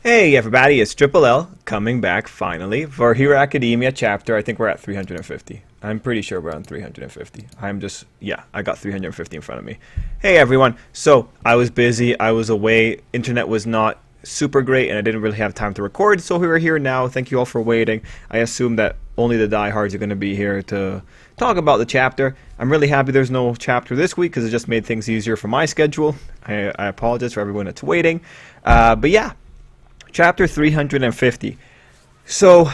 Hey everybody, it's Tripl-L coming back finally for Hero Academia chapter. I think we're at 350. I'm pretty sure we're on 350. I got 350 in front of me. Hey everyone, so I was busy, I was away, internet was not super great and I didn't really have time to record, so we are here now. Thank you all for waiting. I assume that only the diehards are going to be here to talk about the chapter. I'm really happy there's no chapter this week because it just made things easier for my schedule. I apologize for everyone that's waiting. But yeah. Chapter 350. So,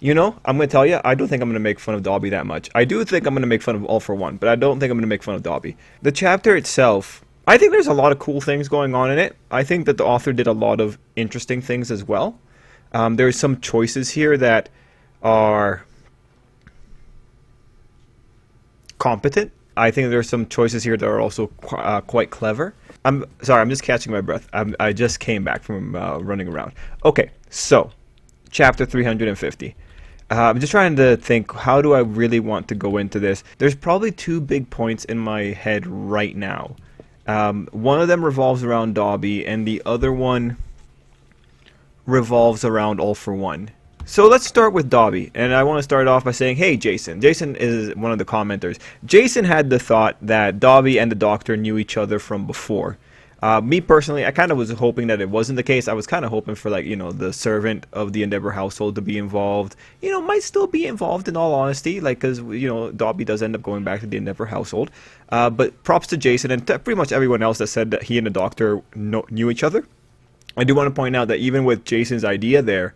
I'm going to tell you, I don't think I'm going to make fun of Dabi that much. I do think I'm going to make fun of All for One, but I don't think I'm going to make fun of Dabi. The chapter itself, I think there's a lot of cool things going on in it. I think that the author did a lot of interesting things as well. There's some choices here that are competent. I think there's some choices here that are also quite clever. I'm sorry, I'm just catching my breath. I just came back from running around. Okay, so, chapter 350. I'm just trying to think, how do I really want to go into this? There's probably two big points in my head right now. One of them revolves around Dabi, and the other one revolves around All for One. So let's start with Dabi, and I want to start off by saying, hey Jason. Jason is one of the commenters. Jason had the thought that Dabi and the Doctor knew each other from before. Me personally, I kind of was hoping that it wasn't the case. I was kind of hoping for the servant of the Endeavor household to be involved. Might still be involved in all honesty, because, Dabi does end up going back to the Endeavor household. But props to Jason and to pretty much everyone else that said that he and the Doctor knew each other. I do want to point out that even with Jason's idea there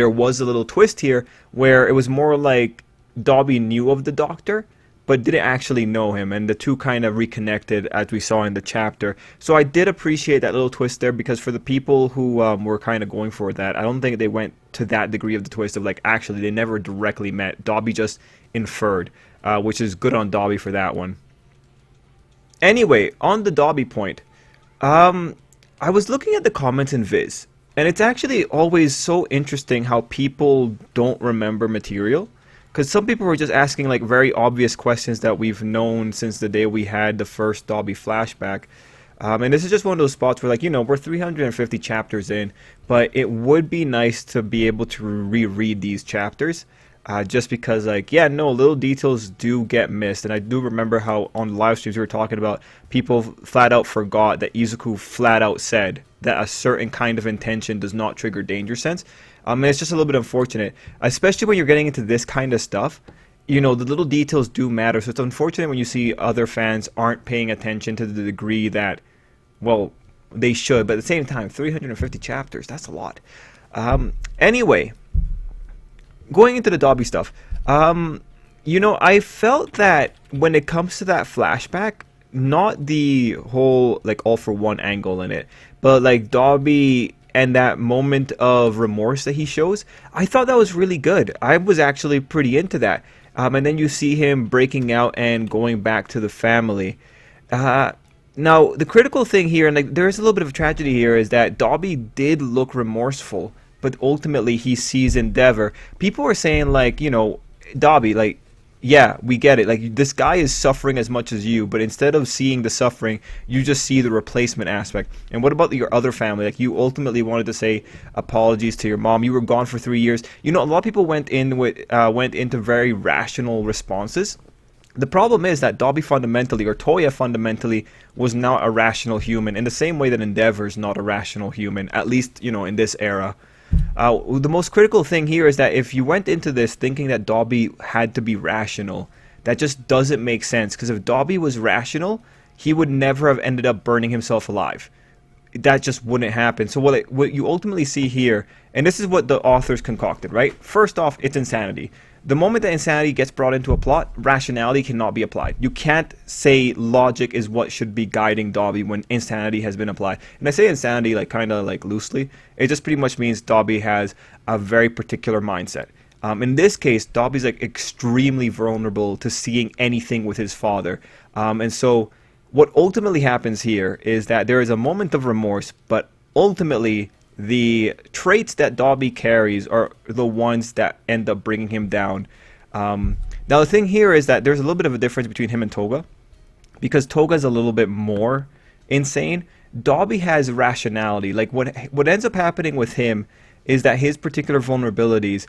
was a little twist here where it was more like Dabi knew of the Doctor, but didn't actually know him, and the two kind of reconnected as we saw in the chapter. So I did appreciate that little twist there, because for the people who were kind of going for that, I don't think they went to that degree of the twist of actually they never directly met. Dabi just inferred, which is good on Dabi for that one. Anyway, on the Dabi point, I was looking at the comments in Viz, and it's actually always so interesting how people don't remember material. Because some people were just asking very obvious questions that we've known since the day we had the first Dabi flashback. And this is just one of those spots where we're 350 chapters in, but it would be nice to be able to reread these chapters. Just because little details do get missed. And I do remember how on live streams we were talking about people flat out forgot that Izuku flat out said that a certain kind of intention does not trigger danger sense. And it's just a little bit unfortunate, especially when you're getting into this kind of stuff. The little details do matter. So it's unfortunate when you see other fans aren't paying attention to the degree that, well, they should. But at the same time, 350 chapters, that's a lot. Anyway, going into the Dabi stuff, I felt that when it comes to that flashback, not the whole All for One angle in it, but Dabi and that moment of remorse that he shows, I thought that was really good. I was actually pretty into that. And then you see him breaking out and going back to the family. Now, the critical thing here, and there is a little bit of a tragedy here, is that Dabi did look remorseful, but ultimately he sees Endeavor. People were saying Dabi, yeah, we get it. This guy is suffering as much as you, but instead of seeing the suffering, you just see the replacement aspect. And what about your other family? You ultimately wanted to say apologies to your mom. You were gone for 3 years. A lot of people went into very rational responses. The problem is that Dabi fundamentally, or Toya fundamentally, was not a rational human in the same way that Endeavor is not a rational human, at least, in this era. The most critical thing here is that if you went into this thinking that Dabi had to be rational, that just doesn't make sense. Because if Dabi was rational, he would never have ended up burning himself alive. That just wouldn't happen. So what you ultimately see here, and this is what the authors concocted, right? First off, it's insanity. The moment that insanity gets brought into a plot, rationality cannot be applied. You can't say logic is what should be guiding Dabi when insanity has been applied. And I say insanity kind of loosely. It just pretty much means Dabi has a very particular mindset. In this case, Dabi's extremely vulnerable to seeing anything with his father. And so what ultimately happens here is that there is a moment of remorse, but ultimately the traits that Dabi carries are the ones that end up bringing him down. Now the thing here is that there's a little bit of a difference between him and Toga, because Toga is a little bit more insane, Dabi has rationality. Like what ends up happening with him is that his particular vulnerabilities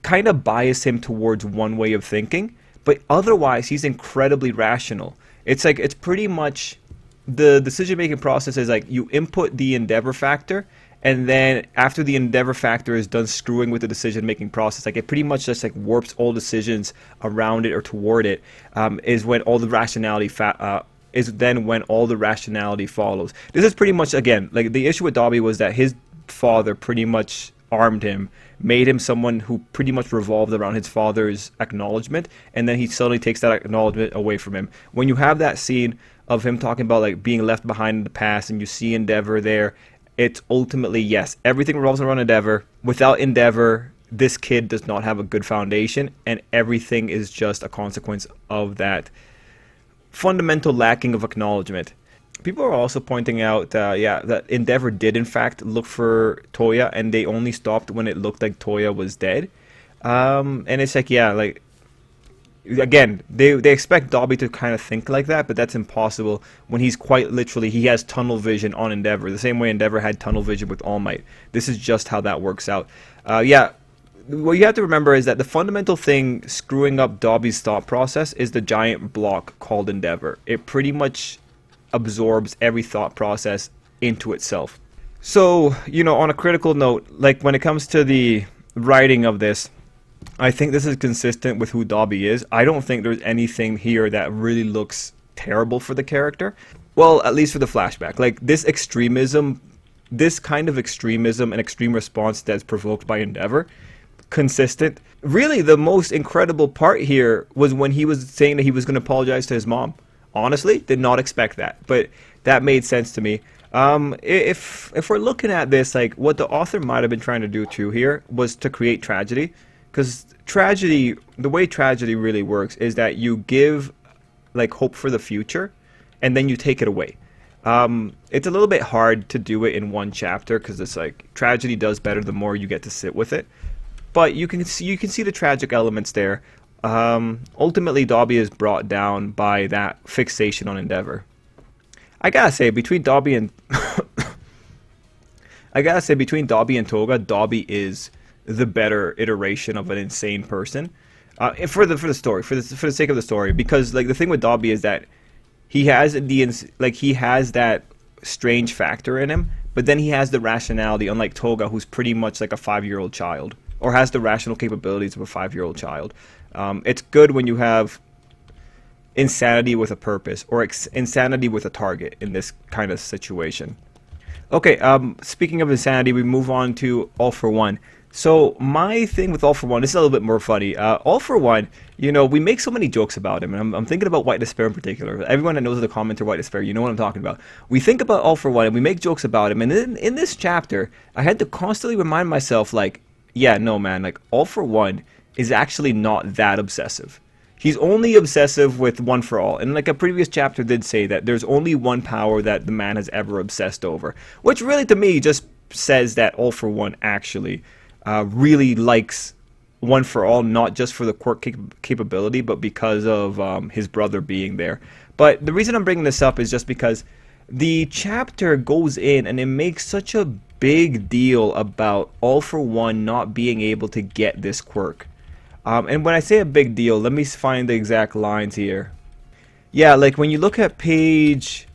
kind of bias him towards one way of thinking, but otherwise he's incredibly rational. It's like it's pretty much the decision making process is like you input the endeavor factor, and then after the endeavor factor is done screwing with the decision making process, like it pretty much just like warps all decisions around it or toward it, is when all the rationality is then when all the rationality follows. This is pretty much, again, like the issue with Dabi was that his father pretty much armed him, made him someone who pretty much revolved around his father's acknowledgement, and then he suddenly takes that acknowledgement away from him. When you have that scene of him talking about like being left behind in the past, and you see Endeavor there, it's ultimately, yes, everything revolves around Endeavor. Without Endeavor, this kid does not have a good foundation, and everything is just a consequence of that fundamental lacking of acknowledgement. People are also pointing out, that Endeavor did in fact look for Toya, and they only stopped when it looked like Toya was dead. And it's like, yeah, like, again, they expect Dabi to kind of think like that, but that's impossible when he's quite literally, he has tunnel vision on Endeavor, the same way Endeavor had tunnel vision with All Might. This is just how that works out. What you have to remember is that the fundamental thing screwing up Dabi's thought process is the giant block called Endeavor. It pretty much absorbs every thought process into itself. So, on a critical note, like when it comes to the writing of this, I think this is consistent with who Dabi is. I don't think there's anything here that really looks terrible for the character. Well, at least for the flashback. Like this kind of extremism and extreme response that's provoked by Endeavor, consistent. Really, the most incredible part here was when he was saying that he was going to apologize to his mom. Honestly, did not expect that, but that made sense to me. If we're looking at this, like what the author might have been trying to do too here was to create tragedy, because the way tragedy really works is that you give like hope for the future, and then you take it away. It's a little bit hard to do it in one chapter because it's like tragedy does better the more you get to sit with it, but you can see the tragic elements there. Ultimately, Dabi is brought down by that fixation on Endeavor. I gotta say, between Dabi and Toga, Dabi is the better iteration of an insane person. For the story, for the sake of the story, because like the thing with Dabi is that he has that strange factor in him, but then he has the rationality, unlike Toga, who's pretty much like a 5-year-old child, or has the rational capabilities of a 5-year-old child. It's good when you have insanity with a purpose, or insanity with a target in this kind of situation. Okay, speaking of insanity, we move on to All for One. So my thing with All for One, this is a little bit more funny. All for One, we make so many jokes about him, and I'm thinking about White Despair in particular. Everyone that knows the commenter White Despair, you know what I'm talking about. We think about All for One, and we make jokes about him, and in this chapter, I had to constantly remind myself, like, yeah, no, man, like, All for One is actually not that obsessive. He's only obsessive with One for All, and like a previous chapter did say that there's only one power that the man has ever obsessed over, which really to me just says that All for One actually really likes One for All, not just for the quirk capability, but because of his brother being there. But the reason I'm bringing this up is just because the chapter goes in and it makes such a big deal about All for One not being able to get this quirk. And when I say a big deal, let me find the exact lines here. Yeah, like when you look at page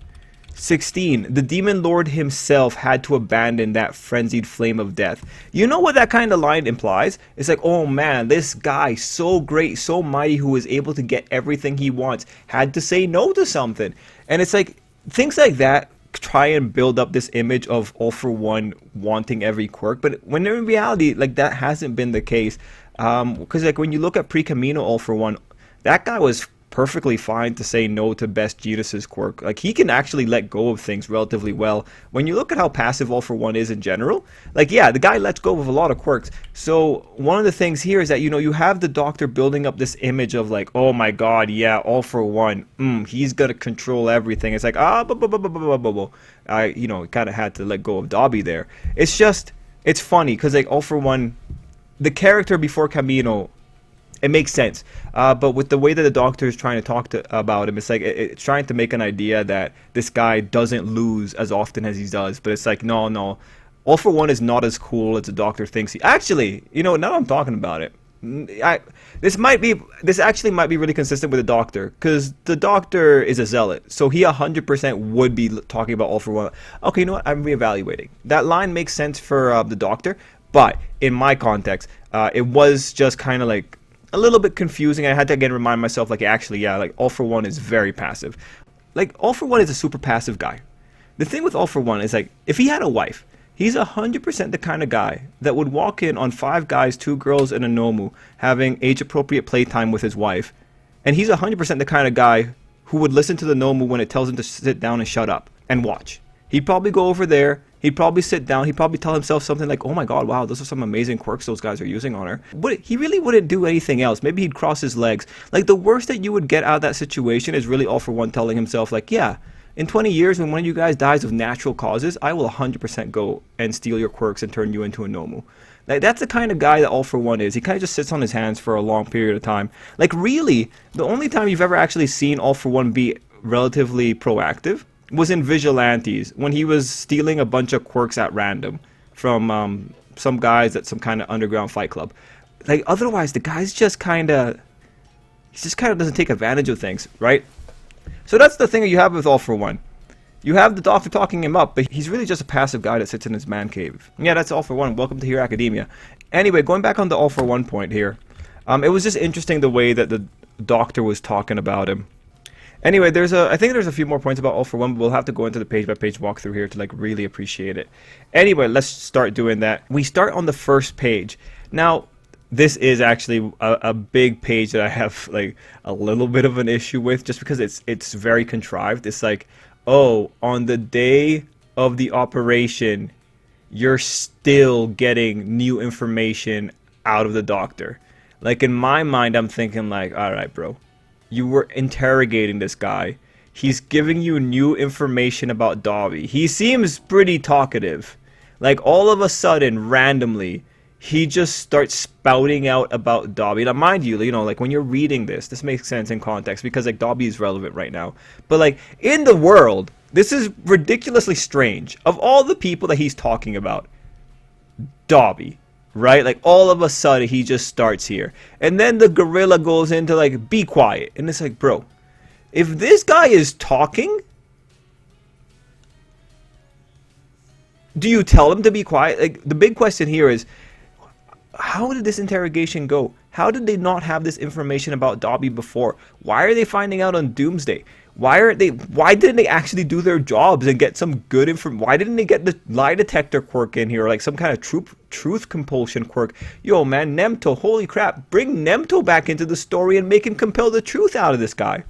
16, the Demon Lord himself had to abandon that frenzied flame of death. You know what that kind of line implies? It's like, oh man, this guy, so great, so mighty, who is able to get everything he wants, had to say no to something. And it's like, things like that try and build up this image of All for One wanting every quirk, but when in reality, like, that hasn't been the case. Because like when you look at pre-Camino All for One, that guy was perfectly fine to say no to Best Jesus's quirk. Like, he can actually let go of things relatively well. When you look at how passive All for One is in general, like, yeah, the guy lets go of a lot of quirks. So one of the things here is that, you have the Doctor building up this image of like, oh my god, yeah, All for One, he's gonna control everything. It's like, I kind of had to let go of Dabi there. It's funny because like All for One, the character before Camino it makes sense. But with the way that the doctor is trying to talk about him, it's like it's trying to make an idea that this guy doesn't lose as often as he does. But it's like, no. All for One is not as cool as the doctor thinks he... Actually, now I'm talking about it, this actually might be really consistent with the doctor, because the doctor is a zealot, so he 100% would be talking about All for One. Okay, you know what? I'm reevaluating. That line makes sense for the doctor, but in my context, it was just kind of like a little bit confusing. I had to again remind myself, like, actually, yeah, like All for One is very passive. Like, All for One is a super passive guy. The thing with All for One is, like, if he had a wife, he's 100% the kind of guy that would walk in on 5 guys, 2 girls, and a Nomu having age-appropriate playtime with his wife. And he's 100% the kind of guy who would listen to the Nomu when it tells him to sit down and shut up and watch. He'd probably go over there, he'd probably sit down, he'd probably tell himself something like, oh my god, wow, those are some amazing quirks those guys are using on her. But he really wouldn't do anything else. Maybe he'd cross his legs. Like, the worst that you would get out of that situation is really All for One telling himself, like, yeah, in 20 years, when one of you guys dies of natural causes, I will 100% go and steal your quirks and turn you into a Nomu. Like, that's the kind of guy that All for One is. He kind of just sits on his hands for a long period of time. Like, really, the only time you've ever actually seen All for One be relatively proactive was in Vigilantes, when he was stealing a bunch of quirks at random from some guys at some kind of underground fight club. Like, otherwise, the guy's just kind of... he just kind of doesn't take advantage of things, right? So that's the thing that you have with All for One. You have the doctor talking him up, but he's really just a passive guy that sits in his man cave. Yeah, that's All for One. Welcome to Hero Academia. Anyway, going back on the All for One point here, it was just interesting the way that the doctor was talking about him. Anyway, I think there's a few more points about All for One, but we'll have to go into the page-by-page walkthrough here to like really appreciate it. Anyway, let's start doing that. We start on the first page. Now, this is actually a big page that I have like a little bit of an issue with, just because it's very contrived. It's like, oh, on the day of the operation, you're still getting new information out of the doctor. Like, in my mind, I'm thinking like, all right, bro, you were interrogating this guy. He's giving you new information about Dabi. He seems pretty talkative. Like, all of a sudden, randomly, he just starts spouting out about Dabi. Now, mind you, like when you're reading this makes sense in context because like Dabi is relevant right now. But like in the world, this is ridiculously strange. Of all the people that he's talking about, Dabi, right? Like all of a sudden he just starts here. And then the gorilla goes into like, be quiet. And it's like, bro, if this guy is talking, do you tell him to be quiet? Like, the big question here is, how did this interrogation go? How did they not have this information about Dabi before? Why are they finding out on Doomsday? Why didn't they actually do their jobs and get some good information? Why didn't they get the lie detector quirk in here, or like some kind of truth compulsion quirk? Yo, man, Nemto, holy crap, bring Nemto back into the story and make him compel the truth out of this guy.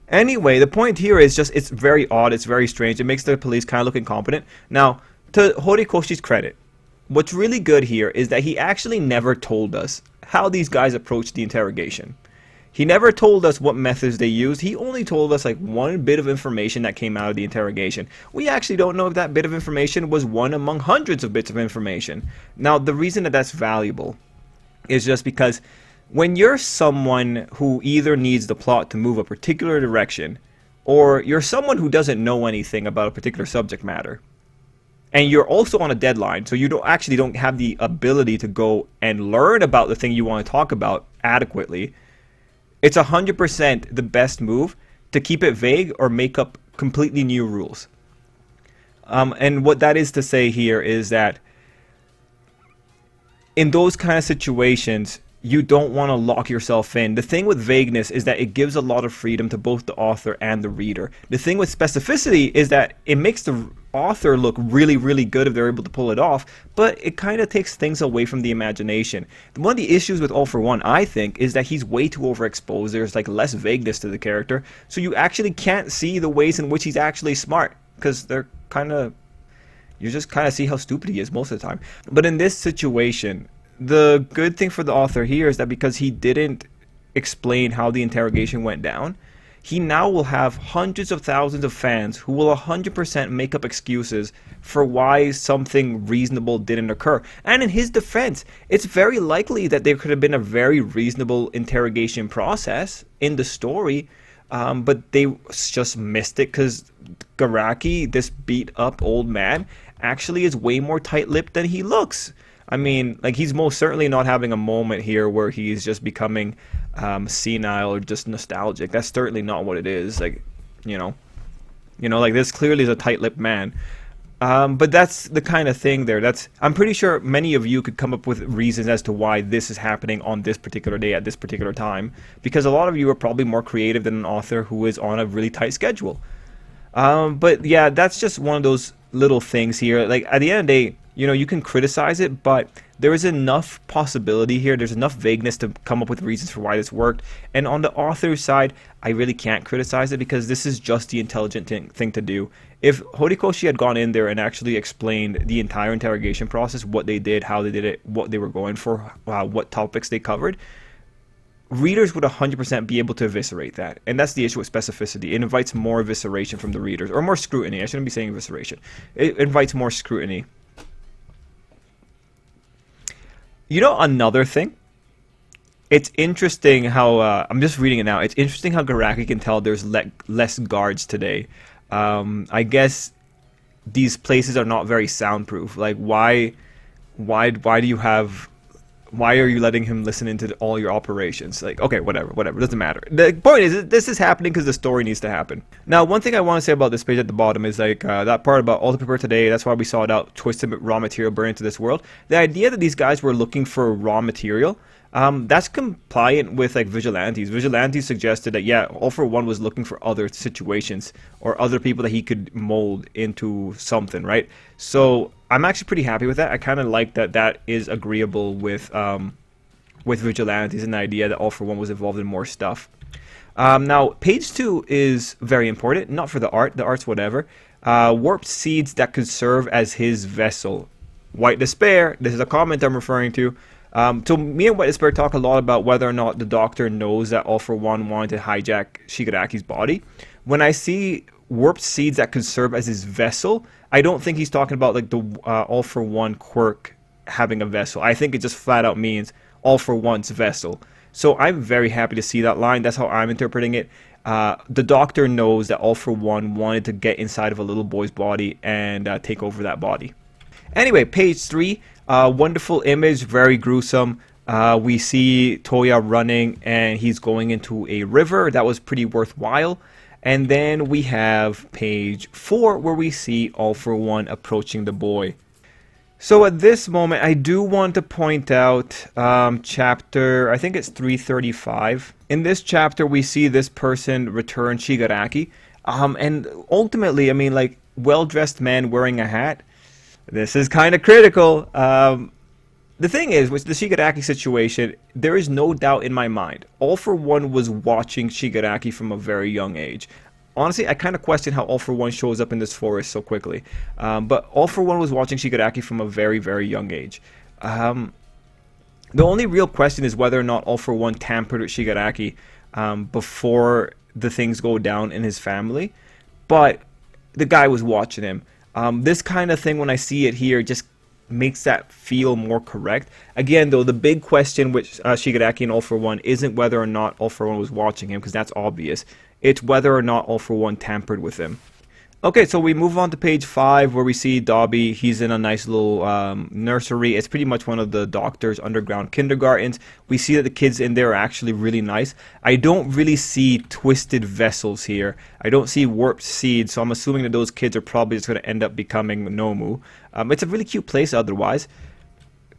Anyway, the point here is just, it's very odd, it's very strange. It makes the police kind of look incompetent. Now, to Horikoshi's credit, what's really good here is that he actually never told us how these guys approached the interrogation. He never told us what methods they used. He only told us like one bit of information that came out of the interrogation. We actually don't know if that bit of information was one among hundreds of bits of information. Now, the reason that that's valuable is just because when you're someone who either needs the plot to move a particular direction, or you're someone who doesn't know anything about a particular subject matter, and you're also on a deadline, so you don't have the ability to go and learn about the thing you want to talk about adequately, it's 100% the best move to keep it vague or make up completely new rules. And what that is to say here is that in those kind of situations, you don't want to lock yourself in. The thing with vagueness is that it gives a lot of freedom to both the author and the reader. The thing with specificity is that it makes the author look really, really good if they're able to pull it off, but it kind of takes things away from the imagination. One of the issues with All for One, I think, is that he's way too overexposed. There's like less vagueness to the character, so you actually can't see the ways in which he's actually smart, because they're kind of, you just kind of see how stupid he is most of the time. But in this situation, the good thing for the author here is that because he didn't explain how the interrogation went down, he now will have hundreds of thousands of fans who will 100% make up excuses for why something reasonable didn't occur. And in his defense, it's very likely that there could have been a very reasonable interrogation process in the story, but they just missed it because Shigaraki, this beat up old man, actually is way more tight-lipped than he looks. I mean, like, he's most certainly not having a moment here where he's just becoming senile or just nostalgic. That's certainly not what it is. Like, like, this clearly is a tight-lipped man. But that's the kind of thing there. I'm pretty sure many of you could come up with reasons as to why this is happening on this particular day at this particular time, because a lot of you are probably more creative than an author who is on a really tight schedule. But yeah, that's just one of those little things here. Like, at the end of the day, you can criticize it, but there is enough possibility here. There's enough vagueness to come up with reasons for why this worked. And on the author's side, I really can't criticize it because this is just the intelligent thing to do. If Horikoshi had gone in there and actually explained the entire interrogation process, what they did, how they did it, what they were going for, what topics they covered, readers would 100% be able to eviscerate that. And that's the issue with specificity. It invites more evisceration from the readers, or more scrutiny. I shouldn't be saying evisceration. It invites more scrutiny. Another thing, it's interesting how, I'm just reading it now, it's interesting how Shigaraki can tell there's less guards today. I guess these places are not very soundproof. Like, why are you letting him listen into all your operations? Like, okay, whatever, doesn't matter. The point is, this is happening because the story needs to happen. Now, one thing I want to say about this page at the bottom is, like, that part about all the paper today, that's why we saw it out, twisted raw material burned into this world. The idea that these guys were looking for raw material, that's compliant with, like, Vigilantes. Vigilantes suggested that, yeah, All for One was looking for other situations or other people that he could mold into something, right? So I'm actually pretty happy with that. I kind of like that is agreeable with Vigilantes and the idea that All for One was involved in more stuff. Now, page 2 is very important, not for the art. The art's whatever. Warped seeds that could serve as his vessel. White Despair, this is a comment I'm referring to. So me and White Despair talk a lot about whether or not the Doctor knows that All for One wanted to hijack Shigaraki's body. When I see warped seeds that could serve as his vessel, I don't think he's talking about, like, the All for One quirk having a vessel. I think it just flat out means All for One's vessel. So I'm very happy to see that line. That's how I'm interpreting it. The Doctor knows that All for One wanted to get inside of a little boy's body and take over that body. Anyway, page 3. Wonderful image, very gruesome. We see Toya running and he's going into a river. That was pretty worthwhile. And then we have page 4 where we see All for One approaching the boy. So at this moment, I do want to point out chapter, I think it's 335. In this chapter, we see this person return Shigaraki. And ultimately, I mean, like, well-dressed man wearing a hat. This is kind of critical. The thing is, with the Shigaraki situation, there is no doubt in my mind. All for One was watching Shigaraki from a very young age. Honestly, I kind of question how All for One shows up in this forest so quickly. But All for One was watching Shigaraki from a very, very young age. The only real question is whether or not All for One tampered with Shigaraki before the things go down in his family. But the guy was watching him. This kind of thing, when I see it here, just makes that feel more correct. Again, though, the big question with Shigaraki and All for One isn't whether or not All for One was watching him, because that's obvious. It's whether or not All for One tampered with him. Okay, so we move on to page 5 where we see Dabi. He's in a nice little nursery. It's pretty much one of the Doctor's underground kindergartens. We see that the kids in there are actually really nice. I don't really see twisted vessels here. I don't see warped seeds, so I'm assuming that those kids are probably just going to end up becoming Nomu. It's a really cute place otherwise.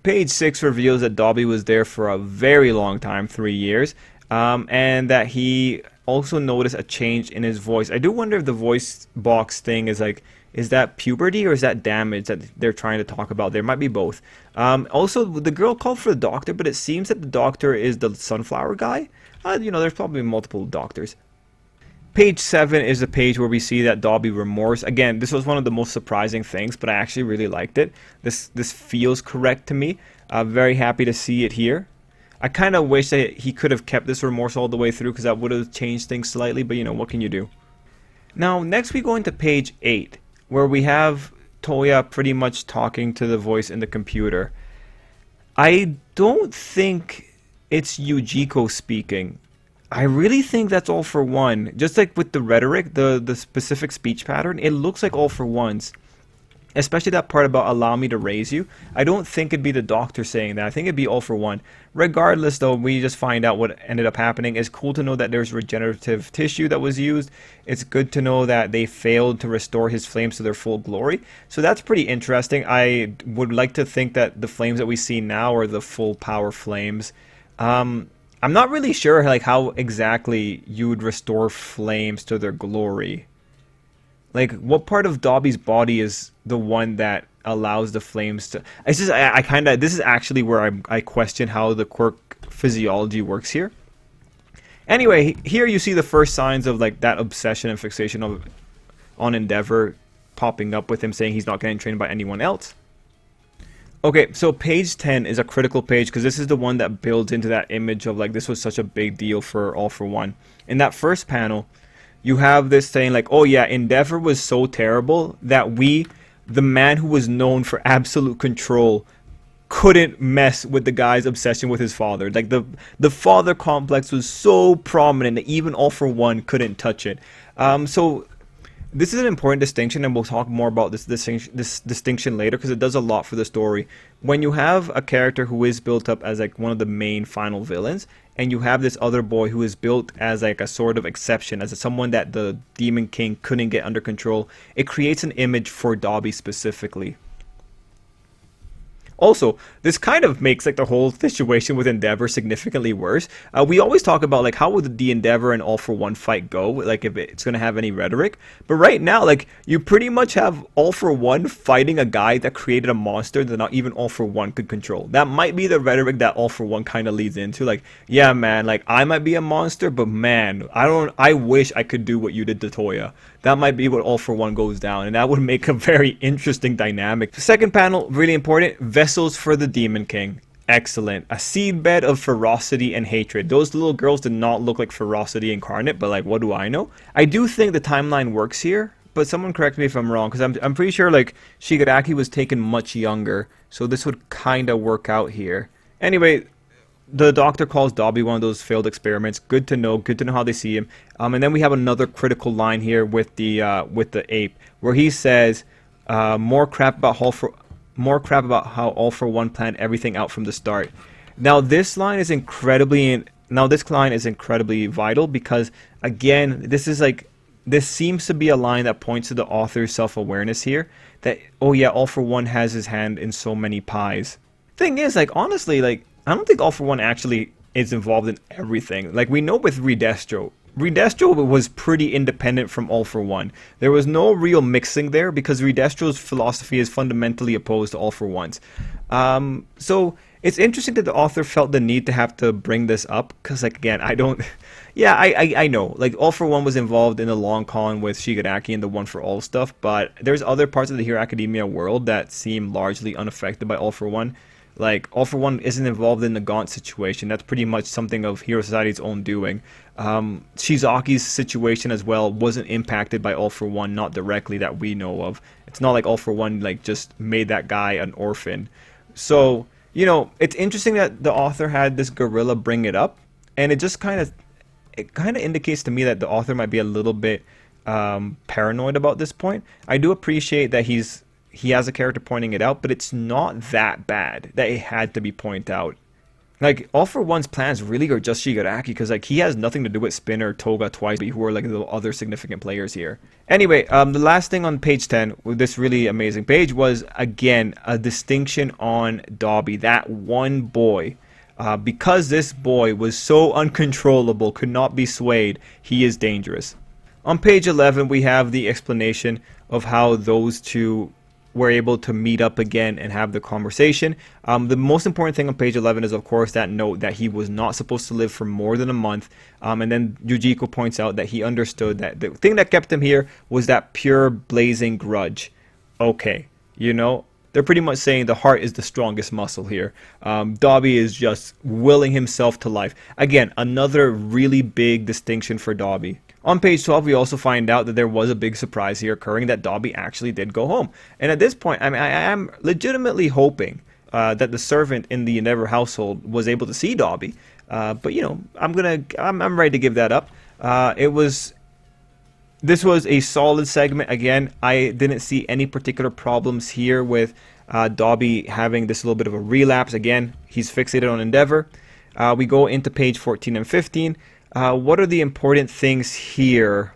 Page 6 reveals that Dabi was there for a very long time, 3 years, and that he also noticed a change in his voice. I do wonder if the voice box thing is like, is that puberty or is that damage that they're trying to talk about? There might be both. Also, the girl called for the Doctor, but it seems that the Doctor is the sunflower guy. There's probably multiple doctors. Page 7 is the page where we see that Dabi remorse. Again, this was one of the most surprising things, but I actually really liked it. This feels correct to me. Very happy to see it here. I kind of wish that he could have kept this remorse all the way through, because that would have changed things slightly, but you know, what can you do? Now, next we go into page 8, where we have Toya pretty much talking to the voice in the computer. I don't think it's Yujiko speaking. I really think that's All for One. Just like with the rhetoric, the specific speech pattern, it looks like All for One's. Especially that part about allow me to raise you. I don't think it'd be the doctor saying that. I think it'd be All for One. Regardless, though, we just find out what ended up happening. It's cool to know that there's regenerative tissue that was used. It's good to know that they failed to restore his flames to their full glory. So that's pretty interesting. I would like to think that the flames that we see now are the full power flames. I'm not really sure like how exactly you would restore flames to their glory. Like, what part of Dabi's body is the one that allows the flames to... It's just, I kind of... This is actually where I question how the quirk physiology works here. Anyway, here you see the first signs of, like, that obsession and fixation on Endeavor popping up with him saying he's not getting trained by anyone else. Okay, so page 10 is a critical page because this is the one that builds into that image of, like, this was such a big deal for All for One. In that first panel... You have this saying like, oh yeah, Endeavor was so terrible that the man who was known for absolute control, couldn't mess with the guy's obsession with his father. Like the father complex was so prominent that even All for One couldn't touch it. So this is an important distinction, and we'll talk more about this distinction later because it does a lot for the story. When you have a character who is built up as like one of the main final villains, and you have this other boy who is built as like a sort of exception, as someone that the Demon King couldn't get under control, it creates an image for Dabi specifically. Also, this kind of makes like the whole situation with Endeavor significantly worse. We always talk about like how would the Endeavor and All for One fight go, like if it's gonna have any rhetoric. But right now, like you pretty much have All for One fighting a guy that created a monster that not even All for One could control. That might be the rhetoric that All for One kind of leads into. Like, yeah, man, like I might be a monster, but man, I wish I could do what you did to Toya. That might be what All for One goes down, and that would make a very interesting dynamic. The second panel, really important, vessels for the Demon King. Excellent. A seedbed of ferocity and hatred. Those little girls did not look like ferocity incarnate, but like, what do I know? I do think the timeline works here, but someone correct me if I'm wrong, because I'm pretty sure like Shigaraki was taken much younger, so this would kind of work out here. Anyway, the doctor calls Dabi one of those failed experiments. Good to know how they see him. And then we have another critical line here with the ape, where he says, more crap about how All for One planned everything out from the start. Now this line is incredibly vital because again, this seems to be a line that points to the author's self-awareness here. That oh yeah, All for One has his hand in so many pies. Thing is, like honestly, like I don't think All for One actually is involved in everything. Like we know with Redestro was pretty independent from All for One. There was no real mixing there because Redestro's philosophy is fundamentally opposed to All for One's. So it's interesting that the author felt the need to have to bring this up because, like, again, I know. Like, All for One was involved in the long con with Shigaraki and the One for All stuff, but there's other parts of the Hero Academia world that seem largely unaffected by All for One. Like, All for One isn't involved in the Gaunt situation. That's pretty much something of Hero Society's own doing. Shizaki's situation as well wasn't impacted by All for One, not directly that we know of. It's not like All for One, like, just made that guy an orphan. So, you know, it's interesting that the author had this gorilla bring it up. And it just kind of indicates to me that the author might be a little bit paranoid about this point. I do appreciate that he has a character pointing it out, but it's not that bad that it had to be pointed out. Like, All for One's plans really are just Shigaraki, because, like, he has nothing to do with Spinner, Toga, Twice, who are, like, the other significant players here. Anyway, the last thing on page 10, with this really amazing page, was, again, a distinction on Dabi, that one boy. Because this boy was so uncontrollable, could not be swayed, he is dangerous. On page 11, we have the explanation of how those two were able to meet up again and have the conversation. The most important thing on page 11 is, of course, that note that he was not supposed to live for more than a month. And then Yujiko points out that he understood that the thing that kept him here was that pure blazing grudge. Okay, you know, They're pretty much saying the heart is the strongest muscle here. Dabi is just willing himself to life. Again, another really big distinction for Dabi. On page 12, we also find out that there was a big surprise here occurring, that Dabi actually did go home. And at this point, I mean, I am legitimately hoping that the servant in the Endeavor household was able to see Dabi. But you know, I'm ready to give that up. This was a solid segment. Again, I didn't see any particular problems here with Dabi having this little bit of a relapse. Again, he's fixated on Endeavor. We go into page 14 and 15. What are the important things here?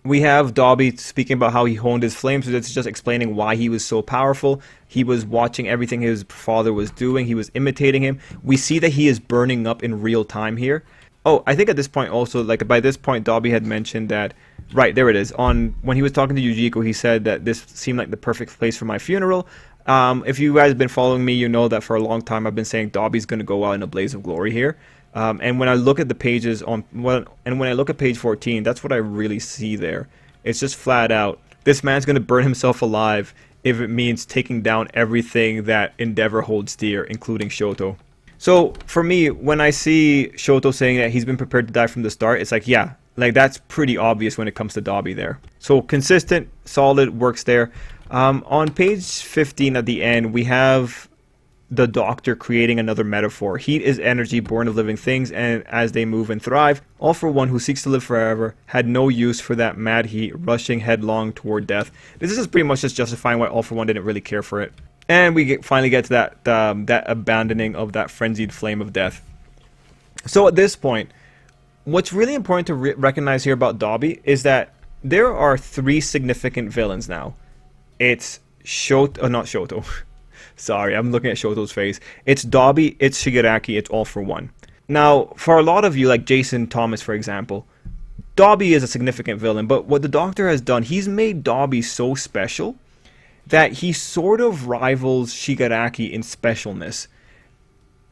We have Dabi speaking about how he honed his flame, so that's just explaining why he was so powerful. He was watching everything his father was doing. He was imitating him. We see that he is burning up in real time here. Oh, I think at this point also, like by this point, Dabi had mentioned that, right, there it is. When he was talking to Yujiko, he said that this seemed like the perfect place for my funeral. If you guys have been following me, you know that for a long time I've been saying Dabi's going to go out in a blaze of glory here. And when I look at the pages when I look at page 14, that's what I really see there. It's just flat out, this man's going to burn himself alive if it means taking down everything that Endeavor holds dear, including Shoto. So for me, when I see Shoto saying that he's been prepared to die from the start, it's like, yeah, like that's pretty obvious when it comes to Dabi there. So consistent, solid, works there. On page 15 at the end, we have the Doctor creating another metaphor. Heat is energy born of living things, and as they move and thrive, all for one who seeks to live forever had no use for that mad heat rushing headlong toward death. This is pretty much just justifying why all for one didn't really care for it. And we finally get to that abandoning of that frenzied flame of death. So at this point, what's really important to recognize here about Dabi is that there are 3 significant villains now. It's not Shoto. Sorry, I'm looking at Shoto's face. It's Dabi, it's Shigaraki, it's all for one. Now, for a lot of you, like Jason Thomas, for example, Dabi is a significant villain, but what the Doctor has done, he's made Dabi so special that he sort of rivals Shigaraki in specialness.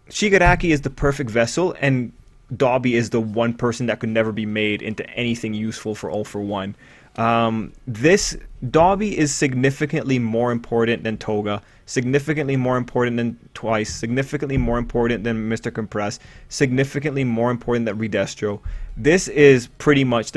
Shigaraki is the perfect vessel, and Dabi is the one person that could never be made into anything useful for All for One. This Dabi is significantly more important than Toga, significantly more important than Twice, significantly more important than Mr. Compress, significantly more important than Redestro. This is pretty much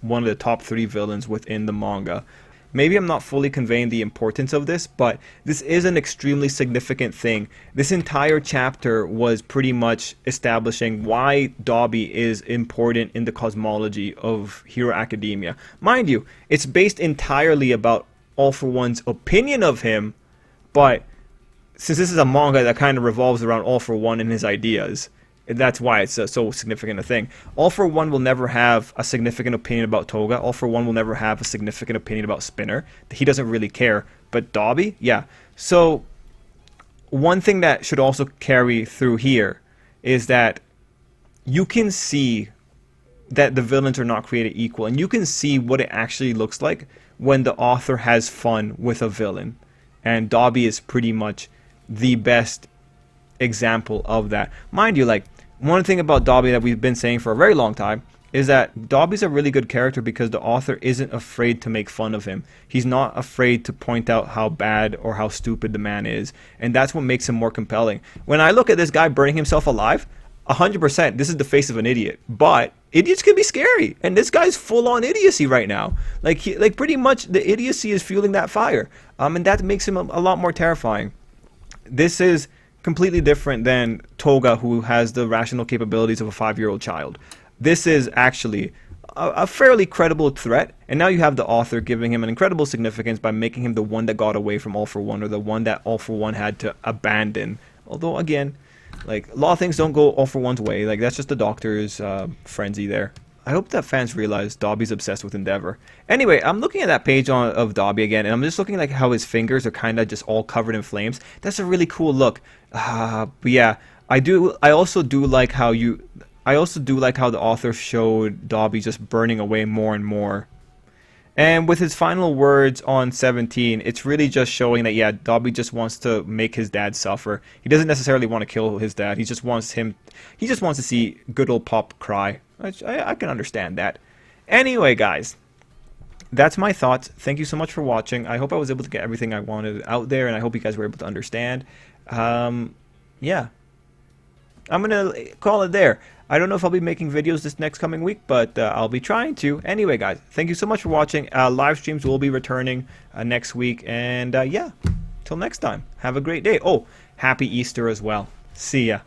one of the top 3 villains within the manga. Maybe I'm not fully conveying the importance of this, but this is an extremely significant thing. This entire chapter was pretty much establishing why Dabi is important in the cosmology of Hero Academia. Mind you, it's based entirely about All for One's opinion of him, but since this is a manga that kind of revolves around All for One and his ideas, that's why it's so significant a thing. All for One will never have a significant opinion about Toga. All for One will never have a significant opinion about Spinner. He doesn't really care. But Dabi, yeah. So one thing that should also carry through here is that you can see that the villains are not created equal, and you can see what it actually looks like when the author has fun with a villain. And Dabi is pretty much the best example of that. Mind you, like, one thing about Dabi that we've been saying for a very long time is that Dabi's a really good character because the author isn't afraid to make fun of him. He's not afraid to point out how bad or how stupid the man is, and that's what makes him more compelling. When I look at this guy burning himself alive, 100%, this is the face of an idiot. But idiots can be scary, and this guy's full on idiocy right now. Like pretty much the idiocy is fueling that fire, and that makes him a lot more terrifying. This is completely different than Toga, who has the rational capabilities of a 5-year-old child. This is actually a fairly credible threat, and now you have the author giving him an incredible significance by making him the one that got away from All for One, or the one that All for One had to abandon. Although, again, like, a lot of things don't go All for One's way. Like, that's just the Doctor's frenzy there. I hope that fans realize Dabi's obsessed with Endeavor. Anyway, I'm looking at that page of Dabi again, and I'm just looking like how his fingers are kind of just all covered in flames. That's a really cool look. But yeah, I also do like how the author showed Dabi just burning away more and more. And with his final words on 17, it's really just showing that, yeah, Dabi just wants to make his dad suffer. He doesn't necessarily want to kill his dad. He just wants to see good old Pop cry. I can understand that. Anyway, guys, that's my thoughts. Thank you so much for watching. I hope I was able to get everything I wanted out there, and I hope you guys were able to understand. Yeah, I'm gonna call it there. I don't know if I'll be making videos this next coming week, but I'll be trying to. Anyway, guys, thank you so much for watching. Live streams will be returning next week, and yeah, till next time, have a great day. Oh, happy Easter as well. See ya.